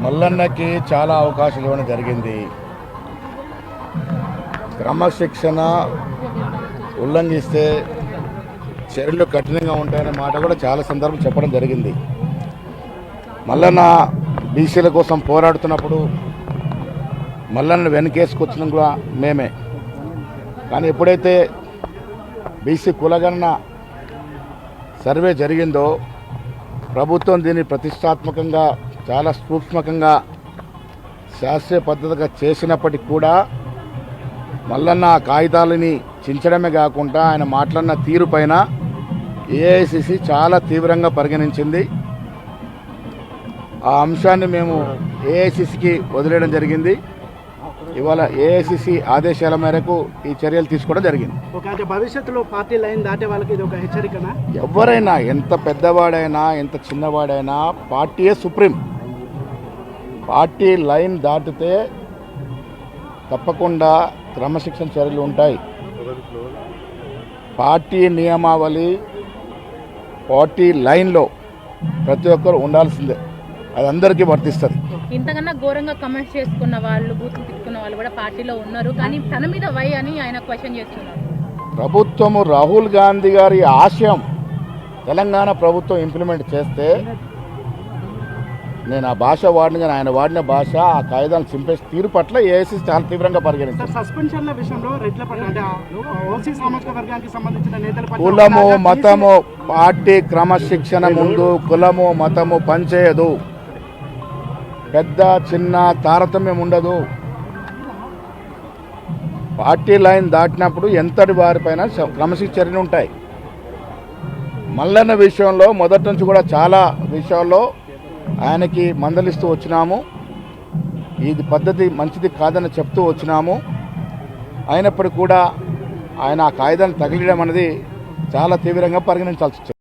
మల్లన్నకి చాలా అవకాశాలు ఇవ్వడం జరిగింది. క్రమశిక్షణ ఉల్లంఘిస్తే చర్యలు కఠినంగా ఉంటాయనే మాట కూడా చాలా సందర్భం చెప్పడం జరిగింది. మల్లన్న బీసీల కోసం పోరాడుతున్నప్పుడు మల్లన్న వెనకేసుకొచ్చిన కూడా మేమే. కానీ ఎప్పుడైతే బీసీ కులగణన సర్వే జరిగిందో ప్రభుత్వం దీన్ని ప్రతిష్టాత్మకంగా చాలా సూక్ష్మకంగా శాస్త్రీయ పద్ధతిగా చేసినప్పటికీ కూడా మల్లన్న కాగితాలని చించడమే కాకుండా ఆయన మాట్లాడిన తీరు పైన ఏఐసిసి చాలా తీవ్రంగా పరిగణించింది. ఆ అంశాన్ని మేము ఏఐసిసికి వదిలేయడం జరిగింది. ఇవాళ ఏఐసిసి ఆదేశాల మేరకు ఈ చర్యలు తీసుకోవడం జరిగింది. భవిష్యత్తులో పార్టీ లైన్ దాటే వాళ్ళకి ఇది ఒక హెచ్చరికనా? ఎవరైనా ఎంత పెద్దవాడైనా ఎంత చిన్నవాడైనా పార్టీయే సుప్రీం. పార్టీ లైన్ దాటితే తప్పకుండా క్రమశిక్షణ చర్యలు ఉంటాయి. పార్టీ నియమావళి పార్టీ లైన్లో ప్రతి ఒక్కరు ఉండాల్సిందే. అది అందరికీ వర్తిస్తుంది. ఇంతకన్నా ఘోరంగా కమెంట్స్ చేసుకున్న వాళ్ళు, బూతులు తిట్టుకున్న వాళ్ళు కూడా పార్టీలో ఉన్నారు. కానీ తన మీద వై అని ఆయన క్వశ్చన్ చేస్తున్నారు. ప్రభుత్వము రాహుల్ గాంధీ గారి ఆశయం తెలంగాణ ప్రభుత్వం ఇంప్లిమెంట్ చేస్తే నేను ఆ భాష వాడిన కానీ ఆయన వాడిన భాష ఆ కాయిదాలను చింపేసి తీరు పట్ల ఏఐసిసి చాలా తీవ్రంగా పరిగణించారు. సస్పెన్షన్ల విషయంలో ఓసీ సామాజిక వర్గానికి సంబంధించిన నేతలు కులము మతము పార్టీ క్రమశిక్షణ ముందు కులము మతము పనిచేయదు. పెద్ద చిన్న తారతమ్యం ఉండదు. పార్టీ లైన్ దాటినప్పుడు ఎంతటి వారిపైన క్రమశిక్షణ చర్యలు ఉంటాయి. మల్లన్న విషయంలో మొదటి నుంచి కూడా చాలా విషయాల్లో ఆయనకి మందలిస్తూ వచ్చినాము. ఇది పద్ధతి మంచిది కాదని చెప్తూ వచ్చినాము. అయినప్పటికీ కూడా ఆయన ఆ కాయిదాన్ని తగిలియడం అనేది చాలా తీవ్రంగా పరిగణించాల్సి వచ్చింది.